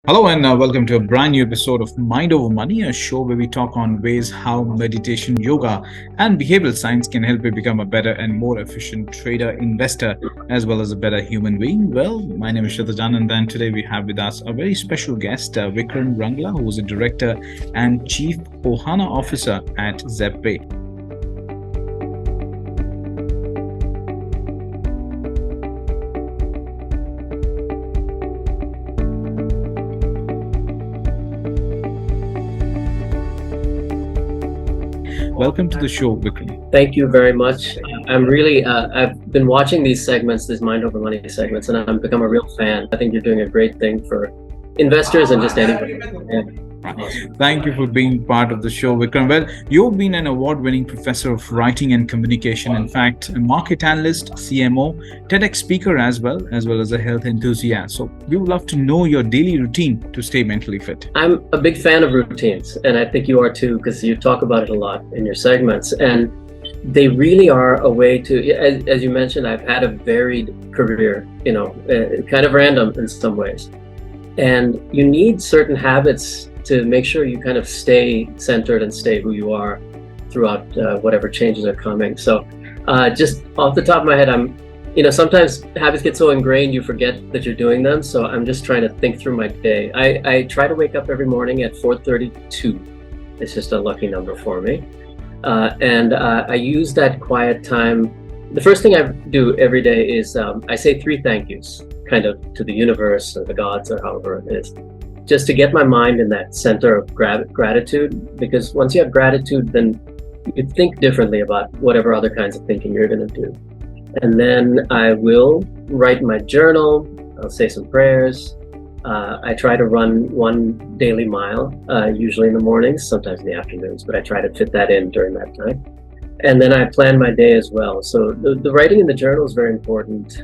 Hello and welcome to a brand new episode of Mind Over Money, a show where we talk on ways how meditation, yoga, and behavioral science can help you become a better and more efficient trader, investor, as well as a better human being. Well, my name is Shatajan, and then today we have with us a very special guest, Vikram Rangala, who is a director and Chief Ohana Officer at ZebPay. Welcome to the show, Vikram. Thank you very much. I've been watching these segments, these Mind Over Money segments, and I've become a real fan. I think you're doing a great thing for investors and just anybody. Thank you for being part of the show, Vikram. Well, you've been an award-winning professor of writing and communication. In fact, a market analyst, CMO, TEDx speaker as well as a health enthusiast. So we would love to know your daily routine to stay mentally fit. I'm a big fan of routines, and I think you are too, because you talk about it a lot in your segments. And they really are a way to, as you mentioned, I've had a varied career, kind of random in some ways. And you need certain habits to make sure you kind of stay centered and stay who you are throughout whatever changes are coming. So just off the top of my head, sometimes habits get so ingrained you forget that you're doing them. So I'm just trying to think through my day. I try to wake up every morning at 4:32. It's just a lucky number for me. And I use that quiet time. The first thing I do every day is I say 3 thank yous, kind of to the universe or the gods or however it is, just to get my mind in that center of gratitude. Because once you have gratitude, then you think differently about whatever other kinds of thinking you're going to do. And then I will write in my journal. I'll say some prayers. I try to run 1 daily mile, usually in the mornings, sometimes in the afternoons, but I try to fit that in during that time. And then I plan my day as well. So the writing in the journal is very important.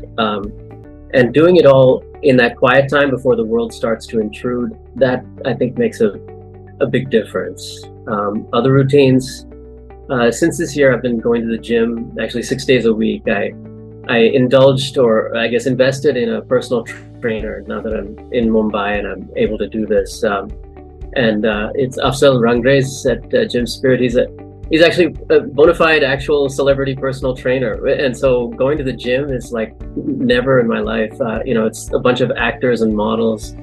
And doing it all in that quiet time before the world starts to intrude, that I think makes a big difference. Other routines, since this year I've been going to the gym actually 6 days a week. I indulged, or I guess invested in a personal trainer now that I'm in Mumbai and I'm able to do this. It's Afzal Rangrez at Gym Spirit. He's actually a bona fide actual celebrity personal trainer. And so going to the gym is like never in my life. It's a bunch of actors and models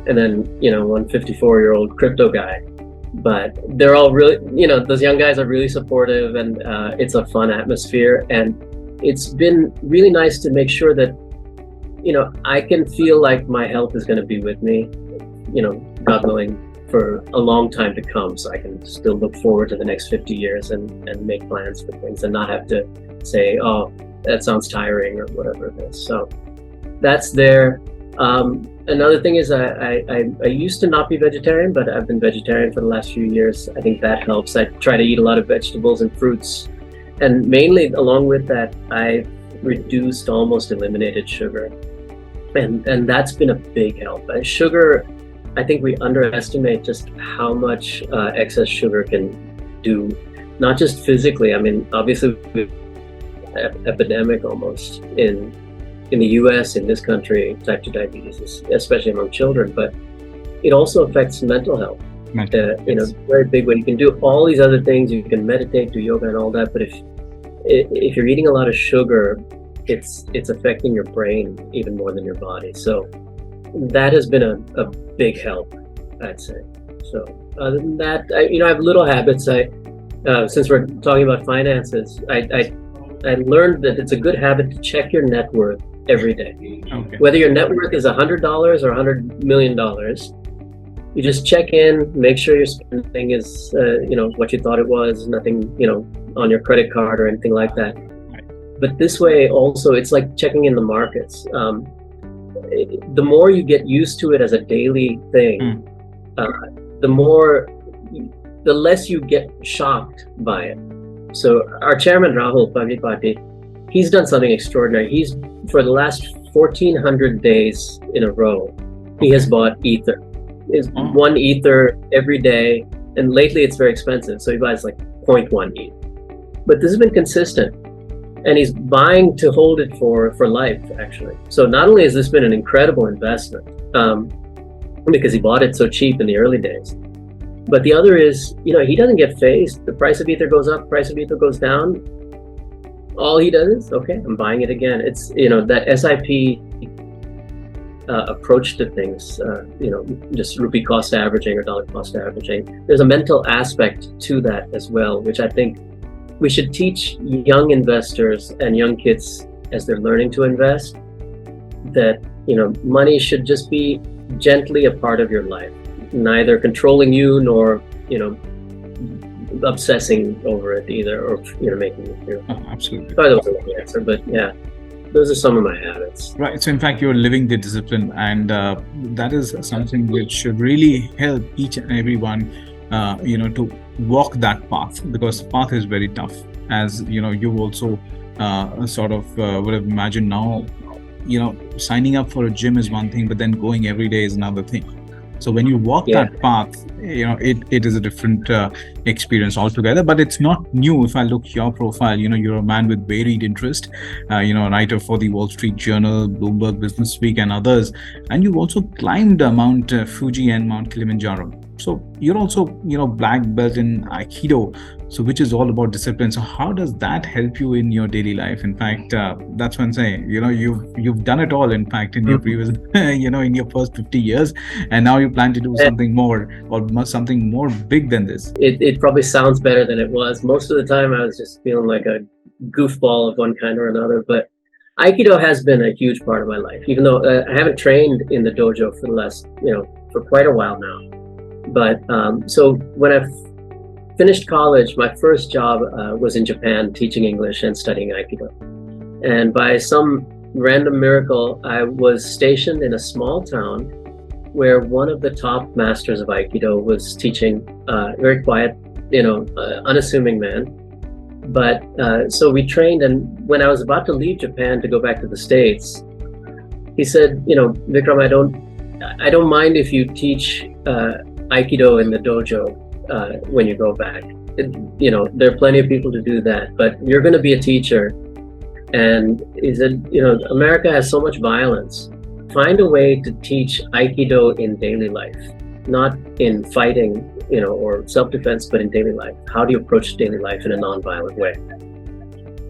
and then, one 54-year-old crypto guy. But they're all really, those young guys are really supportive, and it's a fun atmosphere. And it's been really nice to make sure that, I can feel like my health is going to be with me, God willing, for a long time to come, so I can still look forward to the next 50 years and make plans for things and not have to say, oh, that sounds tiring or whatever it is. So that's there. Another thing is I used to not be vegetarian, but I've been vegetarian for the last few years. I think that helps. I try to eat a lot of vegetables and fruits. And mainly along with that, I've reduced, almost eliminated sugar. And that's been a big help. Sugar, I think we underestimate just how much excess sugar can do, not just physically. I mean, obviously, epidemic almost in the U.S., in this country, type 2 diabetes, especially among children, but it also affects mental health. Very big way. You can do all these other things. You can meditate, do yoga, and all that. But if you're eating a lot of sugar, it's affecting your brain even more than your body. So that has been a big help, I'd say. So other than that, I have little habits. Since we're talking about finances, I learned that it's a good habit to check your net worth every day. Okay. Whether your net worth is $100 or $100 million, you just check in, make sure your spending is, what you thought it was, nothing, on your credit card or anything like that. Right. But this way also, it's like checking in the markets. The more you get used to it as a daily thing, the less you get shocked by it. So our chairman, Rahul Pagipati, he's done something extraordinary. He's, for the last 1,400 days in a row, he has bought Ether. Is 1 Ether every day, and lately it's very expensive, so he buys like 0.1 ETH. But this has been consistent, and he's buying to hold it for life, actually. So not only has this been an incredible investment, because he bought it so cheap in the early days. But the other is, he doesn't get phased. The price of ether goes up, price of ether goes down. All he does is, okay, I'm buying it again. It's, that SIP approach to things, just rupee cost averaging or dollar cost averaging. There's a mental aspect to that as well, which I think we should teach young investors and young kids as they're learning to invest, that, money should just be gently a part of your life, neither controlling you nor, obsessing over it either, or, making you feel. Oh, absolutely. Sorry, that was a long answer, but yeah. Those are some of my habits. Right. So in fact, you're living the discipline, and that is something which should really help each and everyone, to walk that path, because the path is very tough. As you also sort of would have imagined now, signing up for a gym is one thing, but then going every day is another thing. So when you walk that path, it is a different experience altogether. But it's not new. If I look your profile, you're a man with varied interest, a writer for the Wall Street Journal, Bloomberg Business Week, and others. And you've also climbed Mount Fuji and Mount Kilimanjaro. So you're also, black belt in Aikido, so which is all about discipline. So how does that help you in your daily life? In fact, that's what I'm saying. You've done it all. In fact, in your previous, in your first 50 years, and now you plan to do something more, or something more big than this. It probably sounds better than it was. Most of the time, I was just feeling like a goofball of one kind or another. But Aikido has been a huge part of my life, even though I haven't trained in the dojo for the last, for quite a while now. But so when I finished college, my first job was in Japan, teaching English and studying Aikido. And by some random miracle, I was stationed in a small town where one of the top masters of Aikido was teaching, very quiet, unassuming man. But so we trained, and when I was about to leave Japan to go back to the States, he said, Vikram, I don't mind if you teach Aikido in the dojo when you go back. There are plenty of people to do that, but you're going to be a teacher. And he said, America has so much violence. Find a way to teach Aikido in daily life, not in fighting, or self-defense, but in daily life. How do you approach daily life in a non-violent way?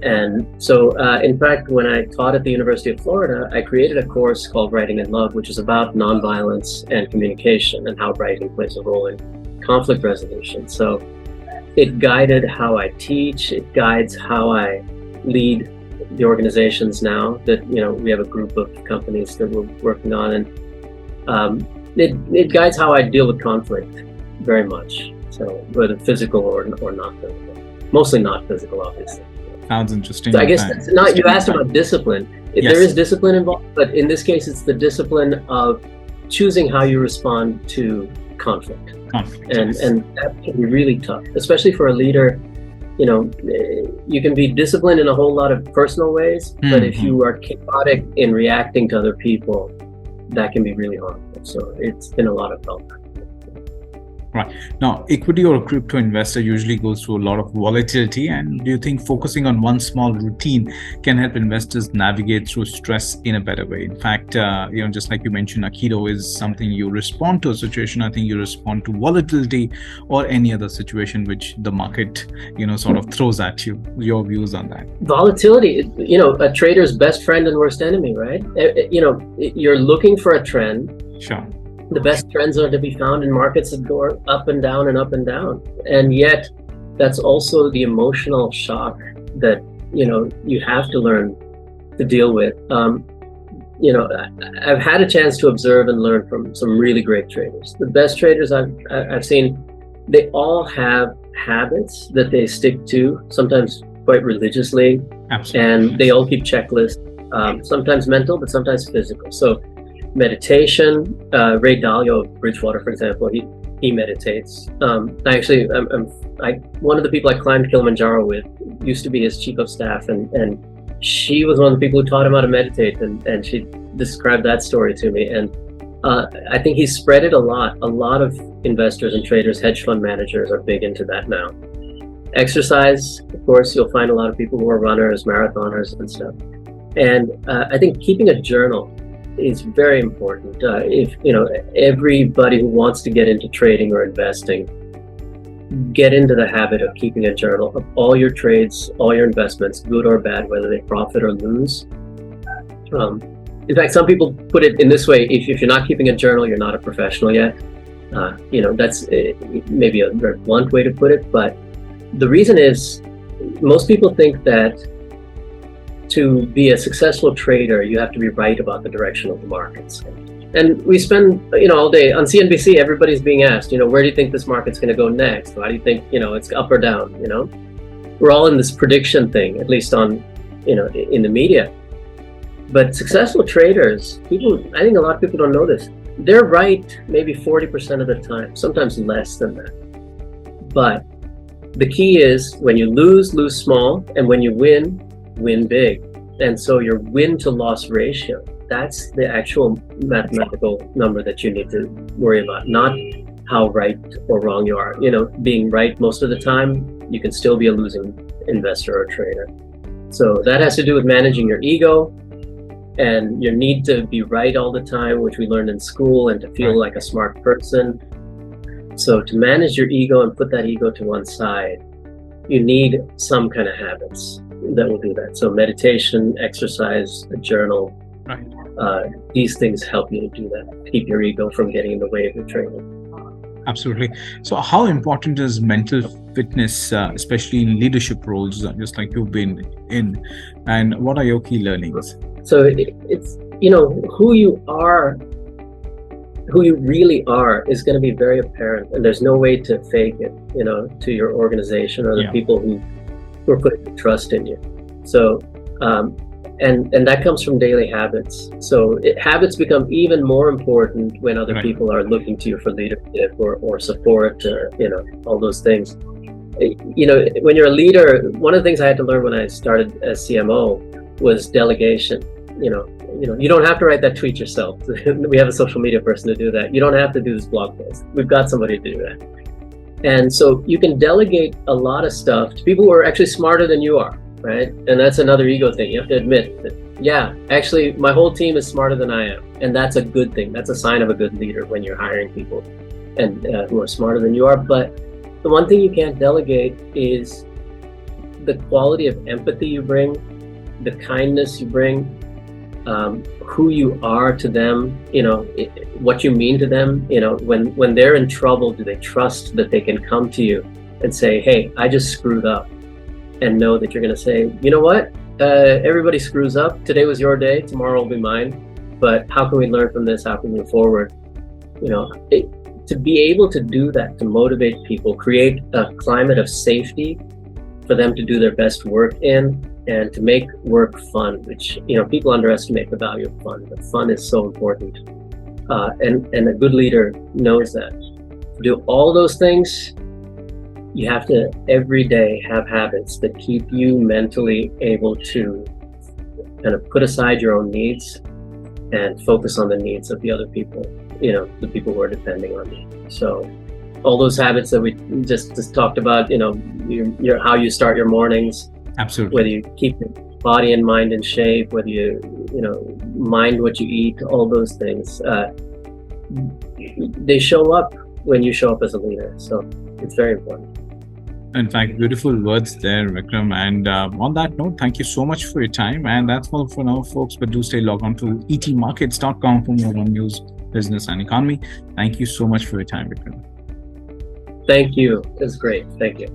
And so, in fact, when I taught at the University of Florida, I created a course called Writing in Love, which is about nonviolence and communication and how writing plays a role in conflict resolution. So it guided how I teach, it guides how I lead the organizations now that, we have a group of companies that we're working on, and it guides how I deal with conflict very much. So whether physical or not physical, mostly not physical, obviously. Sounds interesting. So I guess that's not, you asked about discipline. Yes. There is discipline involved, but in this case, it's the discipline of choosing how you respond to conflict. And that can be really tough, especially for a leader. You can be disciplined in a whole lot of personal ways, but if you are chaotic in reacting to other people, that can be really harmful. So it's been a lot of help. Right. Now, equity or a crypto investor usually goes through a lot of volatility. And do you think focusing on one small routine can help investors navigate through stress in a better way? In fact, just like you mentioned, Aikido is something you respond to a situation. I think you respond to volatility or any other situation which the market, sort of throws at you. Your views on that? Volatility, a trader's best friend and worst enemy, right? You're looking for a trend. Sure. The best trends are to be found in markets that go up and down and up and down. And yet that's also the emotional shock that, you have to learn to deal with. I've had a chance to observe and learn from some really great traders. The best traders I've seen, they all have habits that they stick to, sometimes quite religiously. Absolutely. And they all keep checklists, sometimes mental, but sometimes physical. So meditation, Ray Dalio of Bridgewater, for example, he meditates. I'm one of the people I climbed Kilimanjaro with used to be his chief of staff, and she was one of the people who taught him how to meditate, and she described that story to me. And I think he's spread it a lot. A lot of investors and traders, hedge fund managers are big into that now. Exercise, of course, you'll find a lot of people who are runners, marathoners and stuff. And I think keeping a journal is very important. If everybody who wants to get into trading or investing, get into the habit of keeping a journal of all your trades, all your investments, good or bad, whether they profit or lose. In fact, some people put it in this way: if you're not keeping a journal, you're not a professional yet. That's maybe a very blunt way to put it, but the reason is most people think that to be a successful trader, you have to be right about the direction of the markets. And we spend, all day on CNBC, everybody's being asked, where do you think this market's going to go next? How do you think, it's up or down, We're all in this prediction thing, at least on, in the media. But successful traders, I think a lot of people don't know this. They're right maybe 40% of the time, sometimes less than that. But the key is when you lose small, and when you win big. And so your win to loss ratio, that's the actual mathematical number that you need to worry about, not how right or wrong you are. Being right most of the time, you can still be a losing investor or trader. So that has to do with managing your ego and your need to be right all the time, which we learned in school, and to feel like a smart person. So to manage your ego and put that ego to one side, you need some kind of habits that will do that. So meditation, exercise, a journal, these things help you to do that. Keep your ego from getting in the way of your trading. Absolutely. So how important is mental fitness, especially in leadership roles, just like you've been in? And what are your key learnings? So it's, who you really are is going to be very apparent, and there's no way to fake it, to your organization or the people who are putting trust in you. So, and that comes from daily habits. So habits become even more important when other people are looking to you for leadership or support, or, all those things. When you're a leader, one of the things I had to learn when I started as CMO was delegation. You don't have to write that tweet yourself. We have a social media person to do that. You don't have to do this blog post. We've got somebody to do that. And so you can delegate a lot of stuff to people who are actually smarter than you are, right? And that's another ego thing. You have to admit that, actually my whole team is smarter than I am. And that's a good thing. That's a sign of a good leader when you're hiring people and who are smarter than you are. But the one thing you can't delegate is the quality of empathy you bring, the kindness you bring, who you are to them, what you mean to them. When they're in trouble, do they trust that they can come to you and say, hey, I just screwed up, and know that you're going to say, you know what, everybody screws up. Today was your day, tomorrow will be mine, but how can we learn from this? How can we move forward? To be able to do that, to motivate people, create a climate of safety for them to do their best work in, and to make work fun, which, people underestimate the value of fun, but fun is so important. And a good leader knows that. To do all those things, you have to every day have habits that keep you mentally able to kind of put aside your own needs and focus on the needs of the other people, the people who are depending on you. So all those habits that we just talked about, your how you start your mornings, absolutely, whether you keep your body and mind in shape, whether you mind what you eat, all those things, they show up when you show up as a leader. So it's very important. In fact, beautiful words there, Vikram. And on that note, thank you so much for your time. And that's all for now, folks. But do stay logged on to etmarkets.com for more on news, business, and economy. Thank you so much for your time, Vikram. Thank you. It was great. Thank you.